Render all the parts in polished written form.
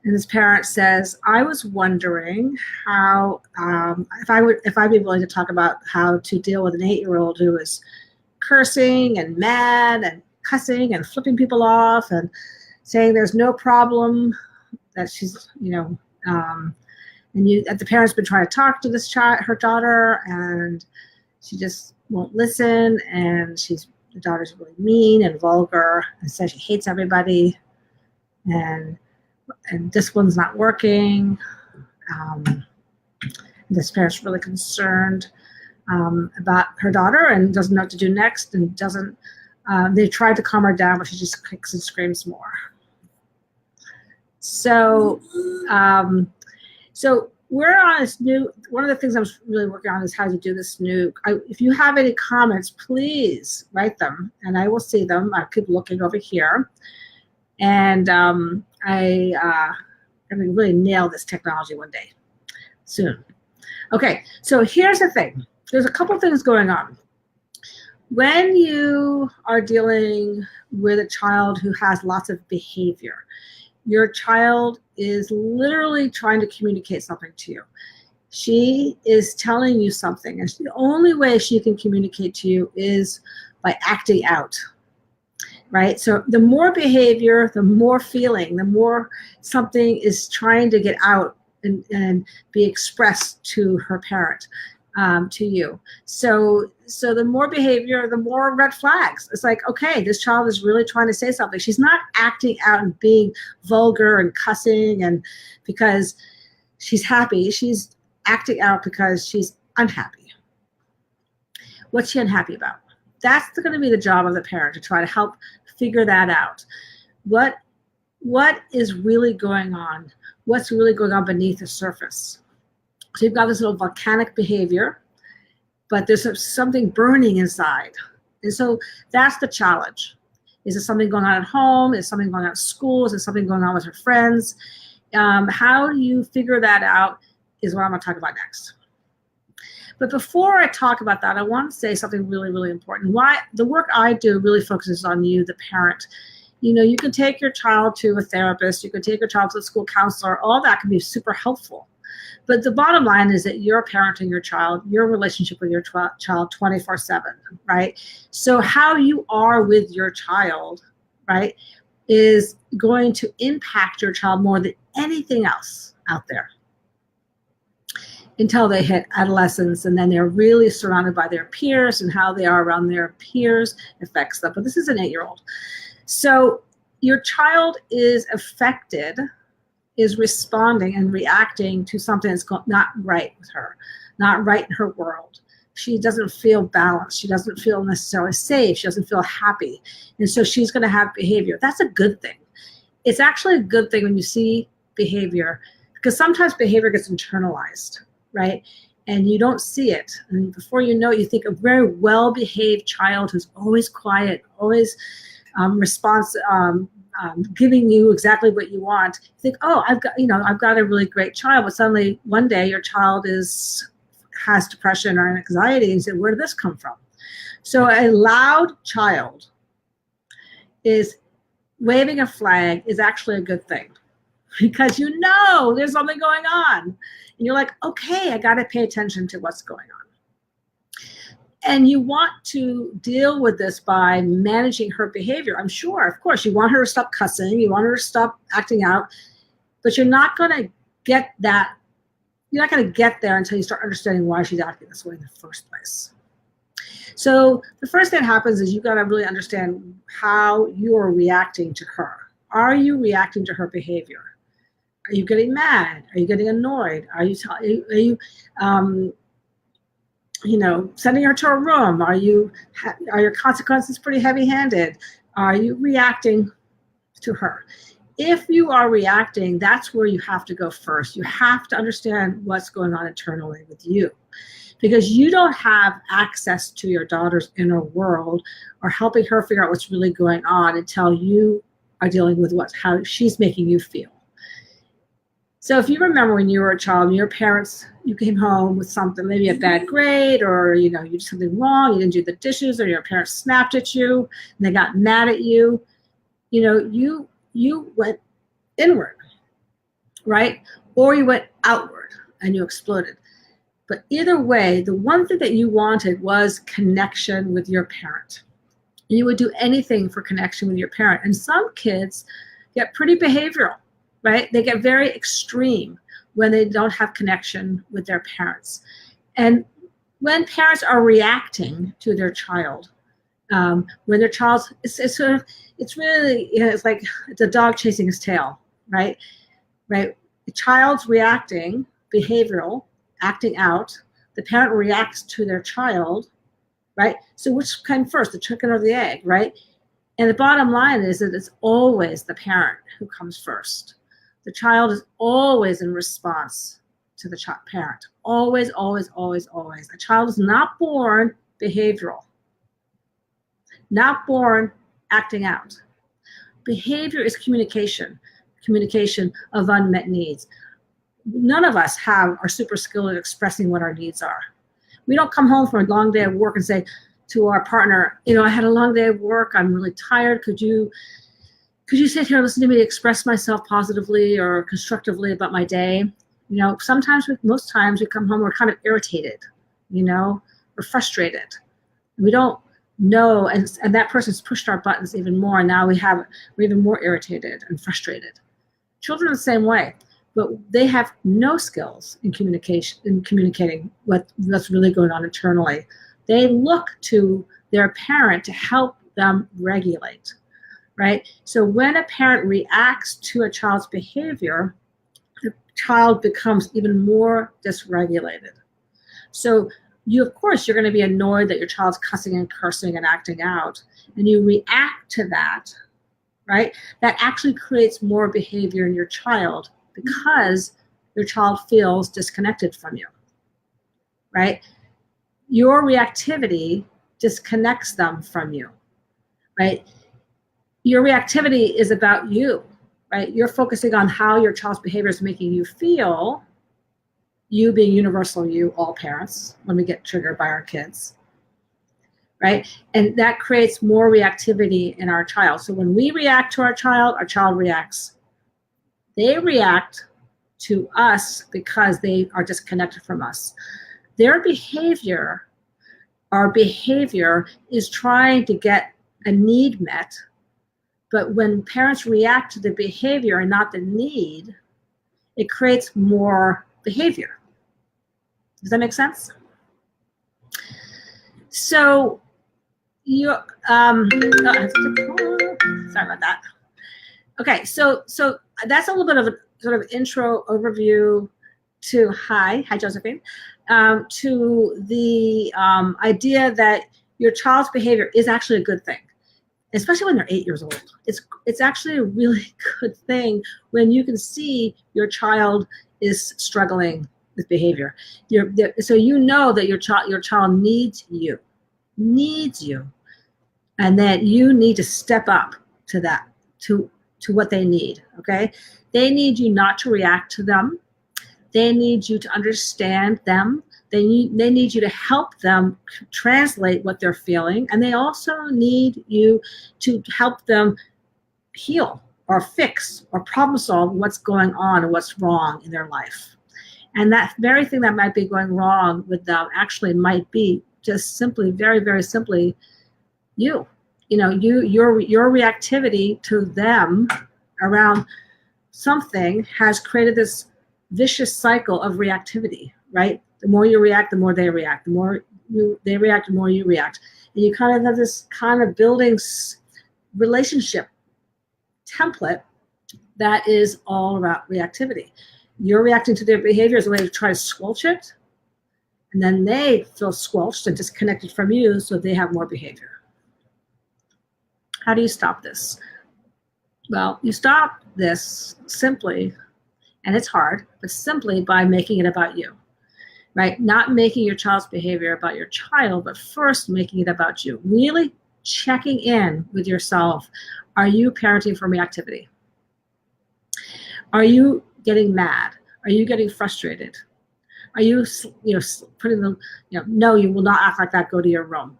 And this parent says, I was wondering how, if I'd be willing to talk about how to deal with an 8-year-old who is cursing and mad and cussing and flipping people off and saying there's no problem, that she's, and the parent's been trying to talk to this child, her daughter, and she just won't listen, and the daughter's really mean and vulgar and says she hates everybody, and this one's not working. This parent's really concerned about her daughter and doesn't know what to do next, and doesn't. They tried to calm her down, but she just kicks and screams more. So, so we're on this new. One of the things I'm really working on is how to do this new. If you have any comments, please write them, and I will see them. I keep looking over here, and I'm going to really nail this technology one day, soon. Okay, so here's the thing. There's a couple things going on. When you are dealing with a child who has lots of behavior, your child is literally trying to communicate something to you. She is telling you something, and the only way she can communicate to you is by acting out, right? So the more behavior, the more feeling, the more something is trying to get out and be expressed to her parent, to you. So the more behavior, the more red flags. It's like, okay, this child is really trying to say something. She's not acting out and being vulgar and cussing and because she's happy. She's acting out because she's unhappy. What's she unhappy about? That's going to be the job of the parent, to try to help figure that out. What is really going on? What's really going on beneath the surface? So you've got this little volcanic behavior, but there's something burning inside. And so that's the challenge. Is there something going on at home? Is something going on at school? Is there something going on with her friends? How do you figure that out is what I'm going to talk about next. But before I talk about that, I want to say something really, really important. Why the work I do really focuses on you, the parent. You can take your child to a therapist. You can take your child to a school counselor. All that can be super helpful. But the bottom line is that you're parenting your child, your relationship with your child 24/7, right? So how you are with your child, right, is going to impact your child more than anything else out there until they hit adolescence, and then they're really surrounded by their peers, and how they are around their peers affects them. But this is an 8-year-old. So your child is affected, is responding and reacting to something that's not right with her, not right in her world. She doesn't feel balanced. She doesn't feel necessarily safe. She doesn't feel happy. And so she's going to have behavior. That's a good thing. It's actually a good thing when you see behavior, because sometimes behavior gets internalized, right? And you don't see it. And before you know it, you think a very well-behaved child who's always quiet, always giving you exactly what you want. You think, oh, I've got a really great child. But suddenly one day your child has depression or anxiety, and you say, where did this come from? So a loud child is waving a flag is actually a good thing, because there's something going on. And you're like, okay, I got to pay attention to what's going on. And you want to deal with this by managing her behavior. I'm sure, of course, you want her to stop cussing, you want her to stop acting out, but you're not going to get that. You're not going to get there until you start understanding why she's acting this way in the first place. So the first thing that happens is you've got to really understand how you are reacting to her. Are you reacting to her behavior? Are you getting mad? Are you getting annoyed? Are you sending her to a room? Are your consequences pretty heavy-handed? Are you reacting to her? If you are reacting, that's where you have to go first. You have to understand what's going on internally with you, because you don't have access to your daughter's inner world or helping her figure out what's really going on until you are dealing with how she's making you feel. So if you remember when you were a child and your parents, you came home with something, maybe a bad grade, or you did something wrong, you didn't do the dishes, or your parents snapped at you and they got mad at you, you went inward. right? Or you went outward and you exploded. But either way, the one thing that you wanted was connection with your parent. You would do anything for connection with your parent. And some kids get pretty behavioral, right? They get very extreme when they don't have connection with their parents. And when parents are reacting to their child, when their child, it's sort of, it's really, it's like it's a dog chasing his tail, right? Right? The child's reacting, behavioral, acting out. The parent reacts to their child, right? So which came first, the chicken or the egg, right? And the bottom line is that it's always the parent who comes first. The child is always in response to the parent. Always, always, always, always. A child is not born behavioral, not born acting out. Behavior is communication of unmet needs. None of us are super skilled at expressing what our needs are. We don't come home from a long day of work and say to our partner, I had a long day of work, I'm really tired, could you sit here and listen to me express myself positively or constructively about my day? Most times we come home, we're kind of irritated, we're frustrated. We don't know, and that person's pushed our buttons even more, and now we're even more irritated and frustrated. Children are the same way, but they have no skills in communicating what's really going on internally. They look to their parent to help them regulate, right? So when a parent reacts to a child's behavior, the child becomes even more dysregulated. So of course, you're going to be annoyed that your child's cussing and cursing and acting out, and you react to that, right? That actually creates more behavior in your child because your child feels disconnected from you, right? Your reactivity disconnects them from you, right? Your reactivity is about you, right? You're focusing on how your child's behavior is making you feel, you being universal, you, all parents, when we get triggered by our kids, right? And that creates more reactivity in our child. So when we react to our child reacts. They react to us because they are disconnected from us. Our behavior is trying to get a need met, but when parents react to the behavior and not the need, it creates more behavior. Does that make sense? So sorry about that. Okay, so that's a little bit of a sort of intro overview to hi Josephine, to the idea that your child's behavior is actually a good thing, especially when they're 8 years old. It's actually a really good thing when you can see your child is struggling with behavior. So you know that your child needs you, and that you need to step up to that, to what they need, okay? They need you not to react to them. They need you to understand them. They need you to help them translate what they're feeling, and they also need you to help them heal or fix or problem solve what's going on and what's wrong in their life. And that very thing that might be going wrong with them actually might be just simply, very, very simply, your reactivity to them around something has created this vicious cycle of reactivity, right? The more you react, the more they react. The more they react, the more you react. And you kind of have this kind of building relationship template that is all about reactivity. You're reacting to their behavior as a way to try to squelch it, and then they feel squelched and disconnected from you, so they have more behavior. How do you stop this? Well, you stop this simply, and it's hard, but simply by making it about you, right? Not making your child's behavior about your child, but first making it about you. Really checking in with yourself. Are you parenting from reactivity? Are you getting mad? Are you getting frustrated? Are you, putting the, no, you will not act like that, go to your room?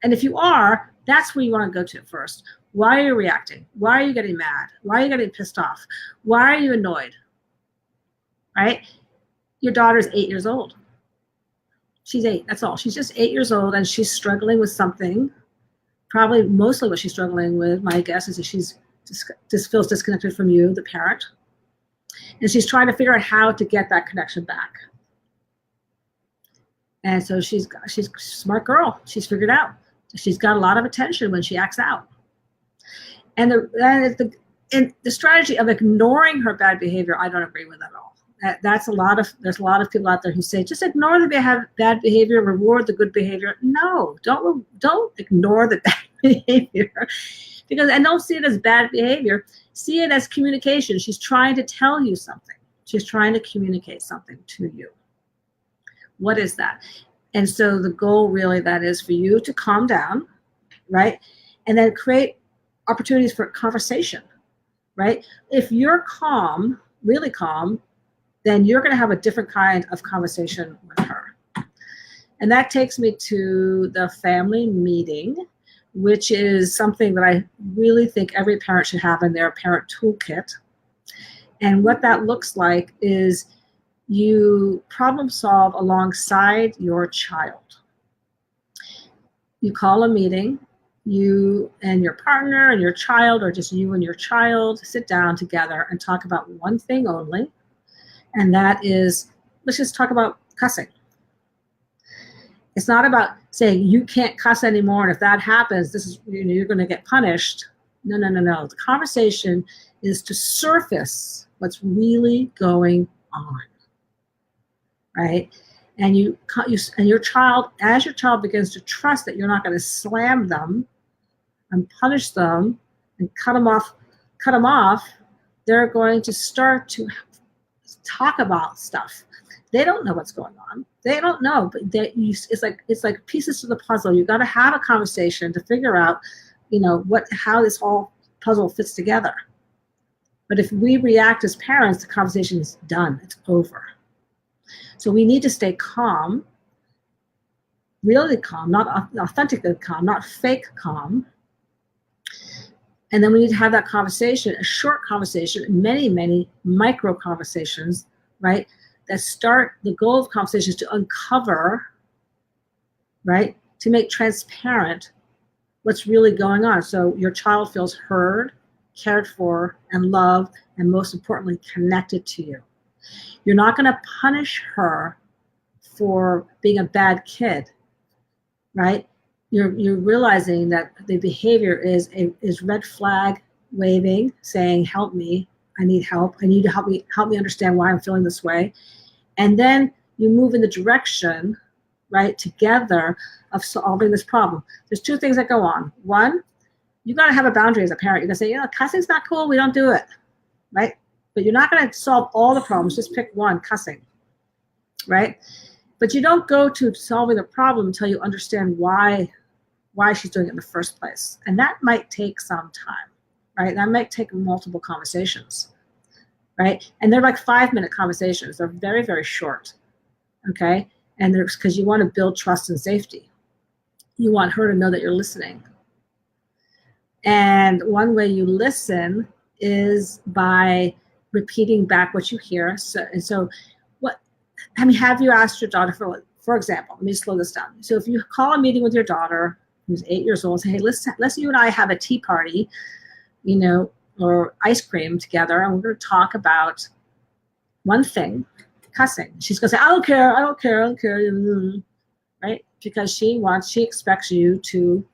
And if you are, that's where you want to go to first. Why are you reacting? Why are you getting mad? Why are you getting pissed off? Why are you annoyed? Right? Your daughter's 8 years old. She's 8, that's all. She's just 8 years old, and she's struggling with something. Probably mostly what she's struggling with, my guess, is that she's just feels disconnected from you, the parent. And she's trying to figure out how to get that connection back. And so she's a smart girl. She's figured out. She's got a lot of attention when she acts out. And the strategy of ignoring her bad behavior, I don't agree with at all. There's a lot of people out there who say, just ignore the bad behavior, reward the good behavior. No, don't ignore the bad behavior, and don't see it as bad behavior. See it as communication. She's trying to tell you something. She's trying to communicate something to you. What is that? And so the goal really that is for you to calm down, right? And then create opportunities for conversation, right? If you're calm, really calm, then you're going to have a different kind of conversation with her. And that takes me to the family meeting, which is something that I really think every parent should have in their parent toolkit. And what that looks like is you problem solve alongside your child. You call a meeting, you and your partner and your child, or just you and your child, sit down together and talk about one thing only. And that is, let's just talk about cussing. It's not about saying you can't cuss anymore, and if that happens, you're going to get punished. No. The conversation is to surface what's really going on, right? And your child, as your child begins to trust that you're not going to slam them and punish them and cut them off, they're going to start to talk about stuff. They don't know what's going on. They don't know, but it's like pieces to the puzzle. You've got to have a conversation to figure out, how this whole puzzle fits together. But if we react as parents, the conversation is done. It's over. So we need to stay calm, really calm, not authentically calm, not fake calm. And then we need to have that conversation, a short conversation, many, many micro conversations, right? The goal of conversation is to uncover, right? To make transparent what's really going on. So your child feels heard, cared for, and loved, and most importantly, connected to you. You're not going to punish her for being a bad kid, right? You're realizing that the behavior is red flag waving, saying, help me, I need help, I need to help me understand why I'm feeling this way. And then you move in the direction, right, together of solving this problem. There's two things that go on. One, you got to have a boundary as a parent. You're going to say, cussing's not cool, we don't do it, right? But you're not going to solve all the problems, just pick one, cussing, right? But you don't go to solving the problem until you understand why she's doing it in the first place. And that might take some time, right? That might take multiple conversations, right? And they're like 5-minute conversations. They're very, very short, okay? And they're because you want to build trust and safety. You want her to know that you're listening. And one way you listen is by repeating back what you hear. Have you asked your daughter for example, let me slow this down. So if you call a meeting with your daughter, who's 8 years old, say, hey, let's you and I have a tea party, or ice cream together, and we're going to talk about one thing, cussing. She's going to say, I don't care, right? Because she expects you to,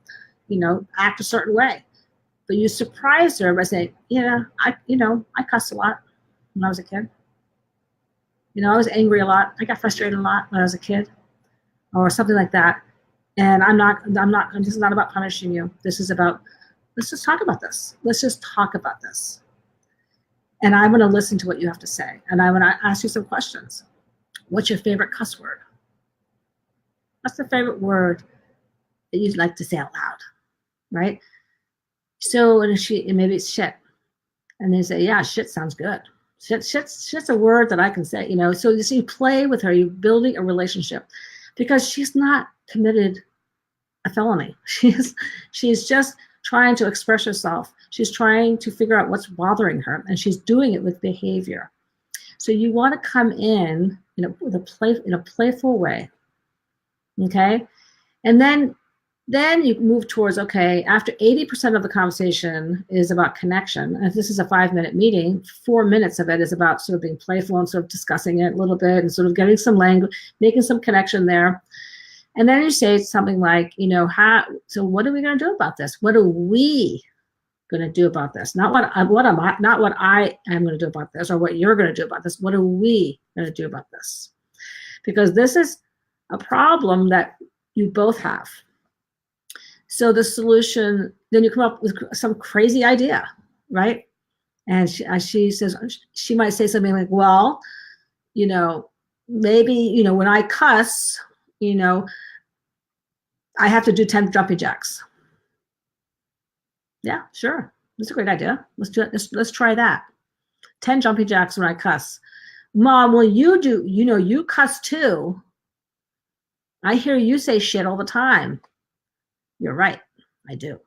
act a certain way. But you surprise her by saying, I cussed a lot when I was a kid. I was angry a lot. I got frustrated a lot when I was a kid, or something like that. And this is not about punishing you. This is about, let's just talk about this. Let's just talk about this. And I'm going to listen to what you have to say. And I'm going to ask you some questions. What's your favorite cuss word? What's the favorite word that you'd like to say out loud, right? So, and maybe it's shit. And they say, yeah, shit sounds good. Shit's a word that I can say, So you see, play with her. You're building a relationship because she's not committed a felony. She's just trying to express herself. She's trying to figure out what's bothering her, and she's doing it with behavior. So you want to come in a playful way, okay? And then you move towards, okay, after 80% of the conversation is about connection, and if this is a 5-minute meeting, 4 minutes of it is about sort of being playful and sort of discussing it a little bit and sort of getting some language, making some connection there. And then you say something like, so what are we going to do about this? What are we going to do about this? Not what I am going to do about this or what you're going to do about this. What are we going to do about this? Because this is a problem that you both have. So the solution, then you come up with some crazy idea, right? And she says, she might say something like, well, maybe, when I cuss, I have to do 10 jumping jacks. Yeah, sure. That's a great idea. Let's do it. Let's try that. 10 jumping jacks when I cuss. Mom, well, you cuss too. I hear you say shit all the time. You're right. I do.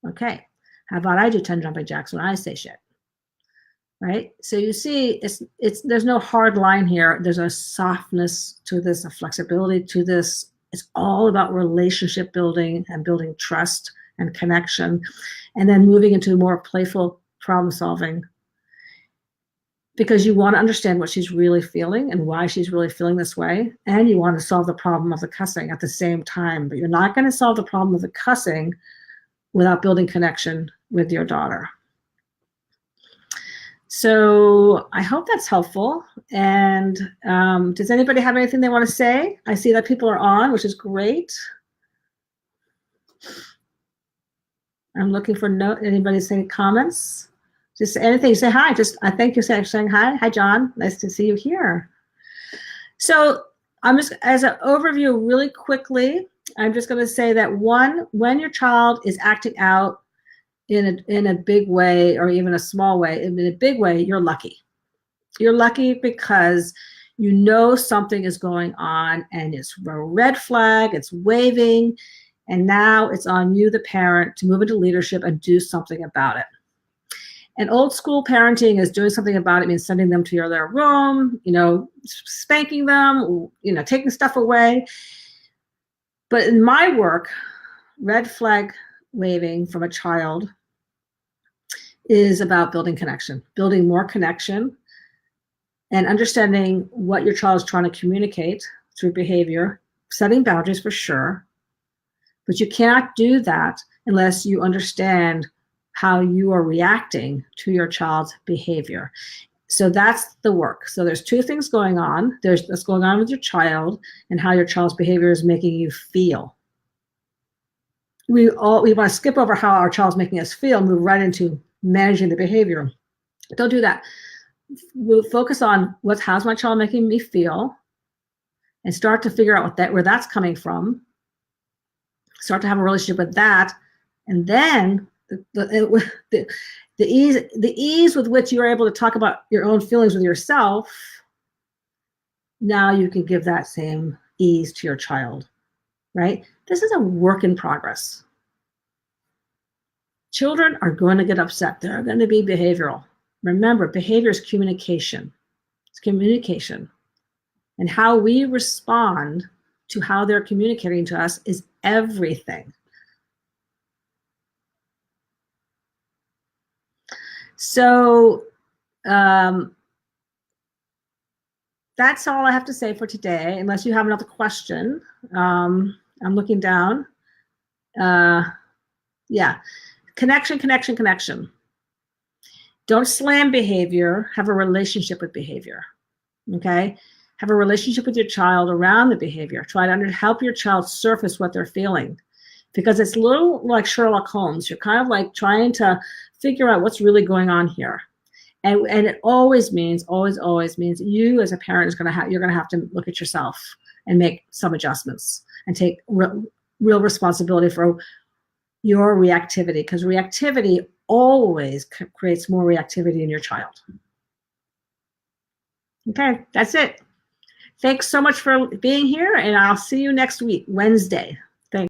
Okay. How about I do 10 jumping jacks when I say shit? Right? So you see, there's no hard line here. There's a softness to this, a flexibility to this. It's all about relationship building and building trust and connection, and then moving into more playful problem solving, because you want to understand what she's really feeling and why she's really feeling this way, and you want to solve the problem of the cussing at the same time. But you're not going to solve the problem of the cussing without building connection with your daughter. So I hope that's helpful. And does anybody have anything they want to say? I see that people are on, which is great. I'm looking for anybody saying comments. Just anything, say hi. I thank you for saying hi. Hi, John. Nice to see you here. So I'm just, as an overview really quickly, I'm just going to say that when your child is acting out in a big way or even a small way, in a big way, you're lucky. You're lucky because something is going on and it's a red flag, it's waving, and now it's on you, the parent, to move into leadership and do something about it. And old school parenting is doing something about it, means sending them to their room, spanking them, taking stuff away. But in my work, red flag waving from a child is about building connection, building more connection, and understanding what your child is trying to communicate through behavior, setting boundaries for sure. But you cannot do that unless you understand how you are reacting to your child's behavior. So that's the work. So there's two things going on. There's what's going on with your child and how your child's behavior is making you feel. We want to skip over how our child's making us feel, move right into managing the behavior. Don't do that. We'll focus on how's my child making me feel, and start to figure out where that's coming from. Start to have a relationship with that, and then the ease with which you're able to talk about your own feelings with yourself, now you can give that same ease to your child, right? This is a work in progress. Children are going to get upset. They're going to be behavioral. Remember, behavior is communication. It's communication. And how we respond to how they're communicating to us is everything. So that's all I have to say for today, unless you have another question. I'm looking down. Yeah, connection. Don't slam behavior. Have a relationship with behavior, okay? Have a relationship with your child around the behavior. Try to help your child surface what they're feeling, because it's a little like Sherlock Holmes. You're kind of like trying to figure out what's really going on here. And it always means you as a parent you're going to have to look at yourself and make some adjustments and take real responsibility for your reactivity, because reactivity always creates more reactivity in your child. Okay, that's it. Thanks so much for being here, and I'll see you next week, Wednesday.